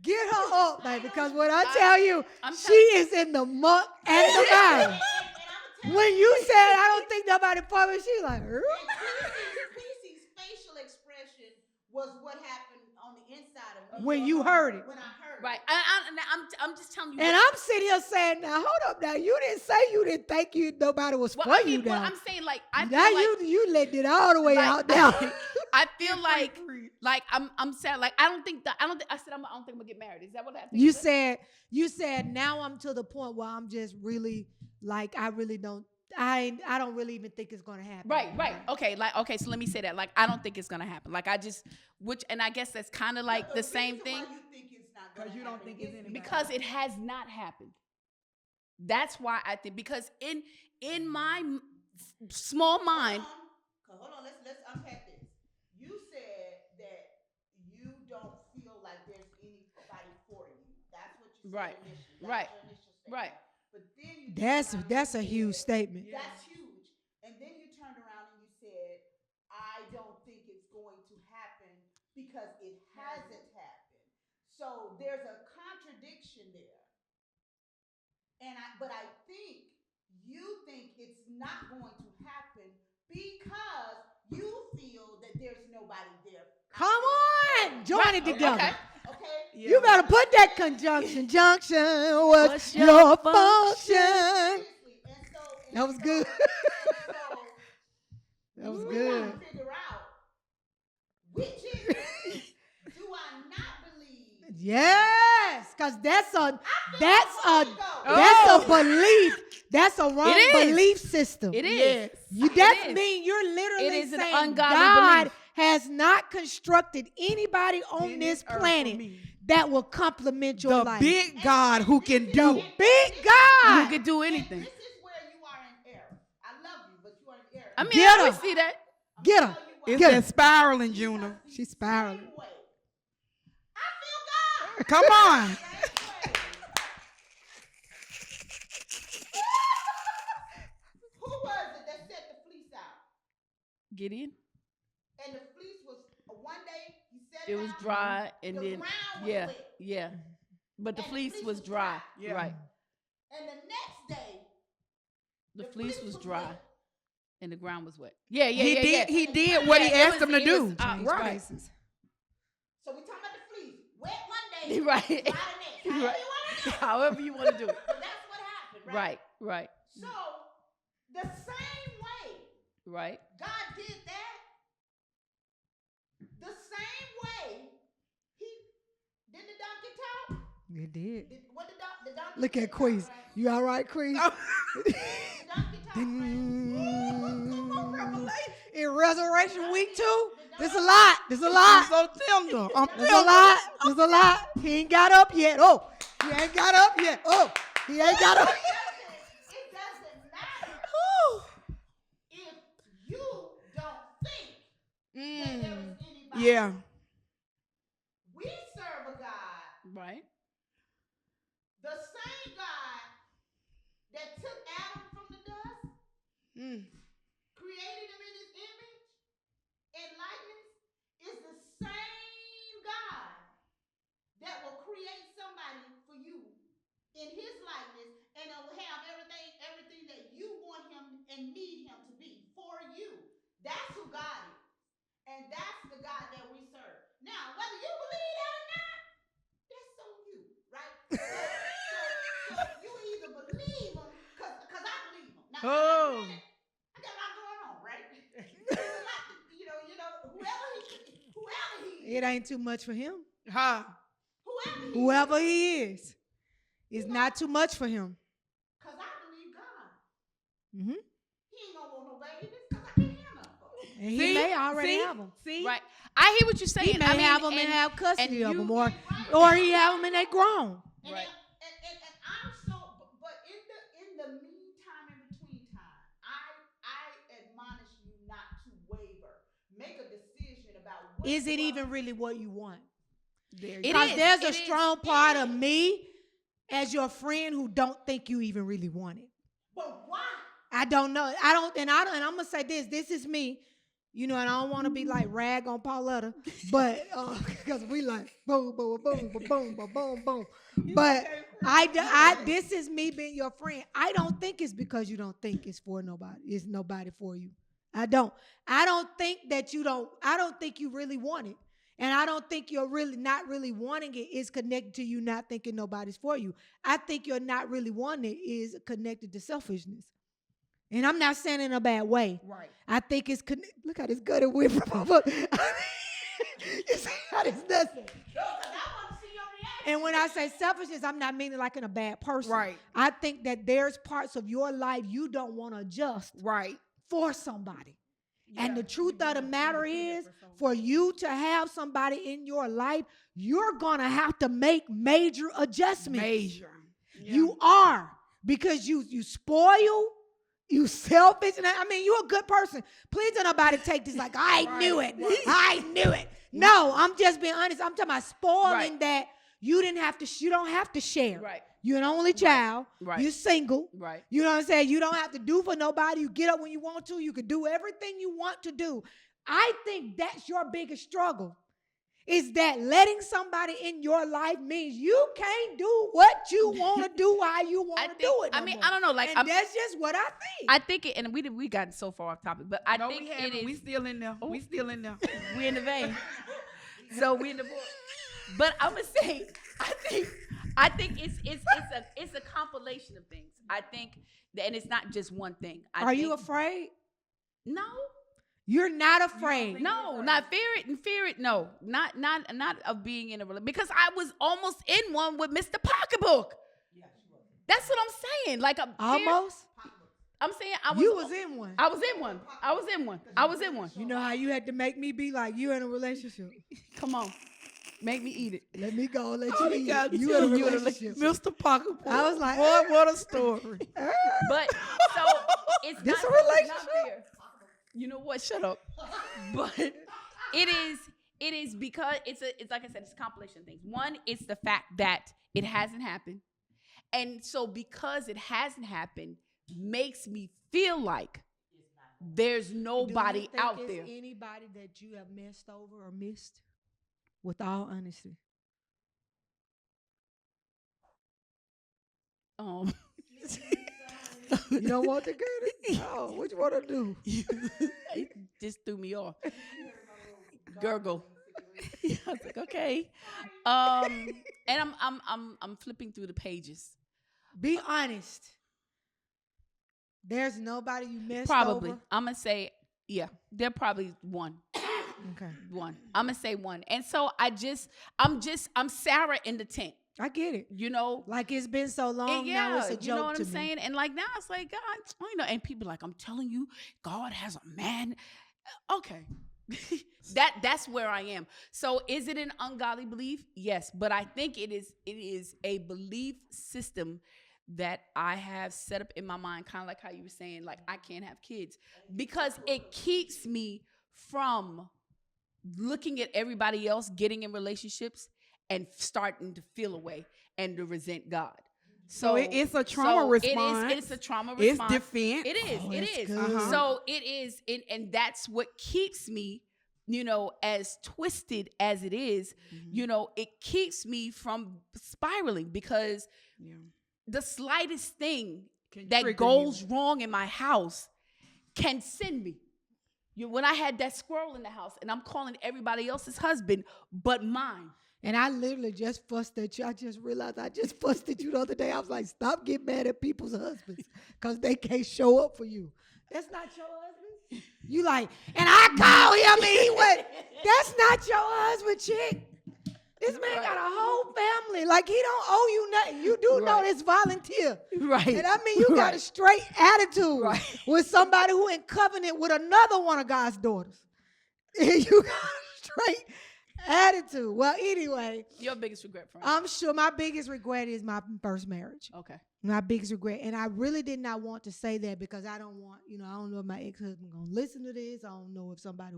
Get her up, baby, because when I tell you, she is in the muck and the mire. When you said, I don't think nobody for me, she's like, Queasy's facial expression was what happened on the inside of me. when you heard it. When I heard right. it. I'm just telling you. And I'm sitting here saying, now, hold up now. You didn't say you didn't think nobody was for you now. I'm saying, like, I feel now like you let it all the way like, out now. I feel like I'm sad. Like, I don't think I don't think I'm gonna get married. Is that what I think? You said now I'm to the point where I'm just really like I don't really even think it's gonna happen. Right. Okay, so let me say that. Like, I don't think it's gonna happen. Like, and I guess that's kind of like the same thing. Why you think it's not gonna You don't happen think it's anybody. Because it has not happened. That's why I think, because in my small mind. Hold on. Let's unpack this. You said that you don't feel like there's anybody for you. That's what you said initially. That was your initial statement. Right. But then you That's a huge statement. That's huge. And then you turned around and you said, I don't think it's going to happen because it hasn't happened. So there's a contradiction there. But I think you think it's not going to happen because you feel that there's nobody there. Come on, join it together. Okay. Yeah. You better put that conjunction. What's your function? That was good. That was good. Want to figure out which is do I not believe? Yes, because that's a belief. That's a wrong belief system. It is. That means you're literally saying God belief. Has not constructed anybody on this planet that will complement your life. The big God who can do. Big God who can do anything. This is where you are in error. I love you, but you are in error. I mean, I always see that. Get her. It's that spiraling, Juna. She's spiraling. I feel God. Come on. Who was it that set the fleece out? Gideon. And the fleece was one day he set it was out, dry, and the then ground was wet. but the fleece was dry. Yeah. Right. And the next day, the fleece was dry, wet. and the ground was wet. He did what he asked him to do. Right. So we talking about the fleece. Wet one day, right. dry the next. However you want to do it. But that's what happened, right? Right. So the same way right. God did that, the same way did the donkey talk? It did. What the donkey Look at Queez. Right? You all right, Queez? The donkey talk, right? In Resurrection Week 2, there's a lot. There's a lot. So tender. There's a lot. There's a lot. He ain't got up yet. Oh, he ain't got up yet. Oh, he ain't got up. It doesn't matter if you don't think that there is anybody. Yeah. We serve a God. Right. The same God that took Adam from the dust, created him in his image and likeness, is the same God that will create somebody for you in his likeness and will have everything that you want him and need him to be for you. That's who God is. And that's the God that we serve. Now, whether you believe that or not, that's on you, right? So you either believe him, because I believe him. Now, I got a lot going on, right? There's a lot, it ain't too much for him. Huh? Whoever he is, it's not too much for him. Because I believe God. Mm-hmm. He ain't gonna want no babies because I can't have no. And he may already have them. See? Right. I hear what you're saying. He may have them and have custody of you- them, or he have them and they grown. Right. And I'm so, but in the meantime, in between time, I admonish you not to waver. Make a decision about what Is it you even are. really what you want? It Because is. there's a It strong part of me as your friend who don't think you even really want it. But why? I don't know. And I'm gonna say this. This is me. You know, and I don't want to be like rag on Pauletta, but because we like boom, boom, boom, boom, boom, boom, boom, boom. But this is me being your friend. I don't think it's because you don't think it's for nobody. It's nobody for you. I don't think that you don't. I don't think you really want it, and I don't think you're really not really wanting it is connected to you not thinking nobody's for you. I think you're not really wanting it is connected to selfishness. And I'm not saying in a bad way. Right. I think it's look how this gut it went from over. You see how this does it? And when I say selfishness, I'm not meaning like in a bad person. Right. I think that there's parts of your life you don't want to adjust Right. for somebody. And the truth of the matter is, for you to have somebody in your life, you're going to have to make major adjustments. Major. Yeah. You are. Because you spoil. You selfish, and I mean, you're a good person. Please don't nobody take this like, I knew it. I knew it. No, I'm just being honest. I'm talking about spoiling that you don't have to share. Right. You're an only child. Right. You're single. Right. You know what I'm saying? You don't have to do for nobody. You get up when you want to. You can do everything you want to do. I think that's your biggest struggle. Is that letting somebody in your life means you can't do what you want to do how you want to do it. I mean, I don't know. Like, that's just what I think. I think it, and we gotten so far off topic, but I think we it is. We still in there. We still in there. We in the vein. So we in the book. But I'm gonna say, I think it's a compilation of things. I think that, and it's not just one thing. Are you afraid? No. You're not afraid. No, not fear it. No, not of being in a relationship, because I was almost in one with Mr. Pocketbook. That's what I'm saying. Like almost. I'm saying I was. You was in one. I was in one. I was in one. You know how you had to make me be like you in a relationship. Come on, make me eat it. Let me go. Let you eat it. You in a relationship. Mr. Pocketbook. I was like, what a story. But so it's this not a relationship. Not fair. You know what? Shut up. But it is because it's like I said, it's a compilation of things. One, it's the fact that it hasn't happened. And so because it hasn't happened, makes me feel like there's nobody out there. Anybody that you have messed over or missed? With all honesty. You don't want to get it? Oh, what you want to do? It just threw me off. Gurgle. I was like, okay. And I'm flipping through the pages. Be honest. There's nobody you missed Probably. over? I'm gonna say, yeah. There probably one. Okay. One. I'm gonna say one. And so I'm Sarah in the tent. I get it. You know, like it's been so long now, it's a joke. You know what to I'm me. saying? And like now it's like, God, you know, and people like, I'm telling you, God has a man. Okay. That's where I am. So is it an ungodly belief? Yes. But I think it is a belief system that I have set up in my mind, kind of like how you were saying, like I can't have kids, because it keeps me from looking at everybody else getting in relationships and starting to feel away and to resent God. So it's a trauma response. It's a trauma response. It's defense. It is. Oh, it that's is. good. So it is, and that's what keeps me, you know, as twisted as it is, you know, it keeps me from spiraling, because the slightest thing that goes wrong in my house can send me. When I had that squirrel in the house, and I'm calling everybody else's husband but mine. And I literally just fussed at you. I just realized I just fussed at you the other day. I was like, stop getting mad at people's husbands because they can't show up for you. That's not your husband. You like, and I called him and he went, that's not your husband, chick. This man got a whole family. Like, he don't owe you nothing. You do know this volunteer. Right. And I mean, you got a straight attitude with somebody who in covenant with another one of God's daughters. You got a straight attitude. Well, anyway. Your biggest regret, friend? I'm sure my biggest regret is my first marriage. Okay. My biggest regret. And I really did not want to say that because I don't want, I don't know if my ex-husband going to listen to this. I don't know if somebody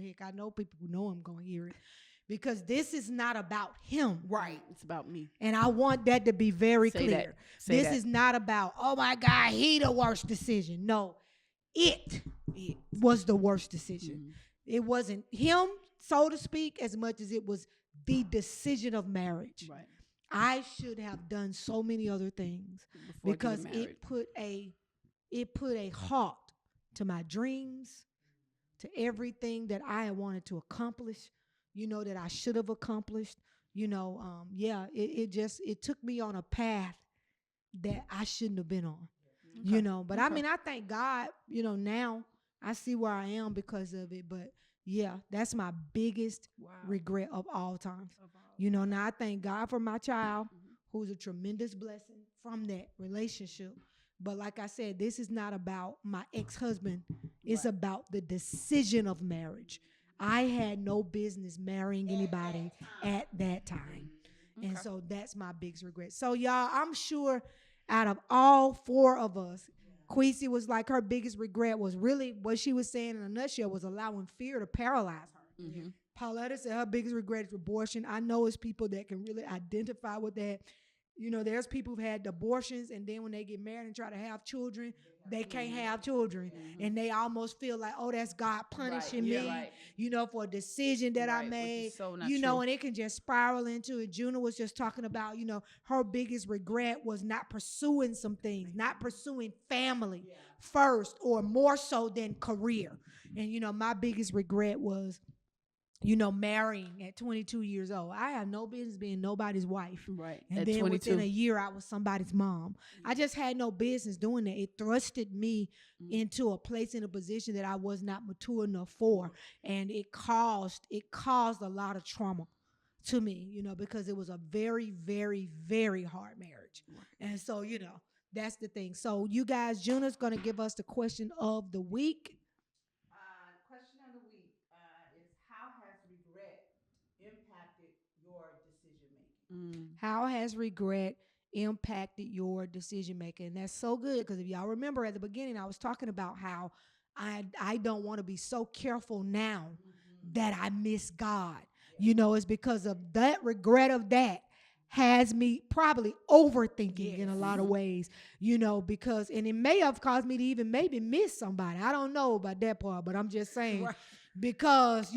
heck, I know people who know him going to hear it. Because this is not about him. Right. It's about me. And I want that to be very clear. This is not about, oh my God, he the worst decision. No, it was the worst decision. Mm-hmm. It wasn't him, so to speak, as much as it was the decision of marriage. Right. I should have done so many other things because it put a halt to my dreams, to everything that I had wanted to accomplish. That I should have accomplished, it took me on a path that I shouldn't have been on, but I mean, I thank God, now I see where I am because of it, but yeah, that's my biggest regret of all times. Now I thank God for my child, who's a tremendous blessing from that relationship. But like I said, this is not about my ex-husband. It's about the decision of marriage. I had no business marrying anybody at that time. Okay. And so that's my biggest regret. So, y'all, I'm sure out of all four of us, Queasy was like her biggest regret was really what she was saying in a nutshell was allowing fear to paralyze her. Mm-hmm. Pauletta said her biggest regret is abortion. I know it's people that can really identify with that. There's people who've had abortions, and then when they get married and try to have children, they can't have children. Mm-hmm. And they almost feel like, oh, that's God punishing me, for a decision that I made, so and it can just spiral into it. Juna was just talking about, her biggest regret was not pursuing some things, not pursuing family first or more so than career. And, my biggest regret was, marrying at 22 years old. I have no business being nobody's wife. Right. And at then 22. Within a year, I was somebody's mom. I just had no business doing that. It thrusted me into a place in a position that I was not mature enough for. And it caused a lot of trauma to me, because it was a very, very, very hard marriage. Right. And so, that's the thing. So you guys, Juna's going to give us the question of the week. Question of the week is how has regret impacted your decision making? How has regret impacted your decision making? And that's so good because if y'all remember at the beginning, I was talking about how I don't want to be so careful now that I miss God. It's because of that regret of that has me probably overthinking in a lot of ways, because, and it may have caused me to even maybe miss somebody. I don't know about that part, but I'm just saying because,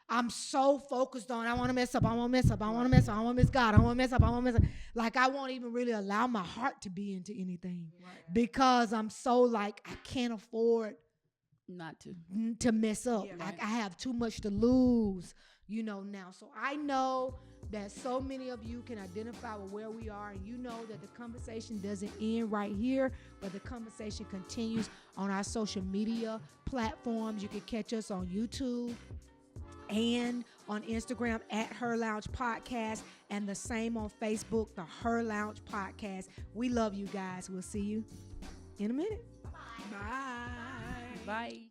I'm so focused on, I want to mess up, I want to mess up, I want to mess up, I want to miss God, I want to mess up, I want to mess up. Like, I won't even really allow my heart to be into anything because I'm so like, I can't afford not to mess up. I have too much to lose, now. So I know that so many of you can identify with where we are, and that the conversation doesn't end right here, but the conversation continues on our social media platforms. You can catch us on YouTube and on Instagram at Her Lounge Podcast, and the same on Facebook, the Her Lounge Podcast. We love you guys. We'll see you in a minute. Bye. Bye.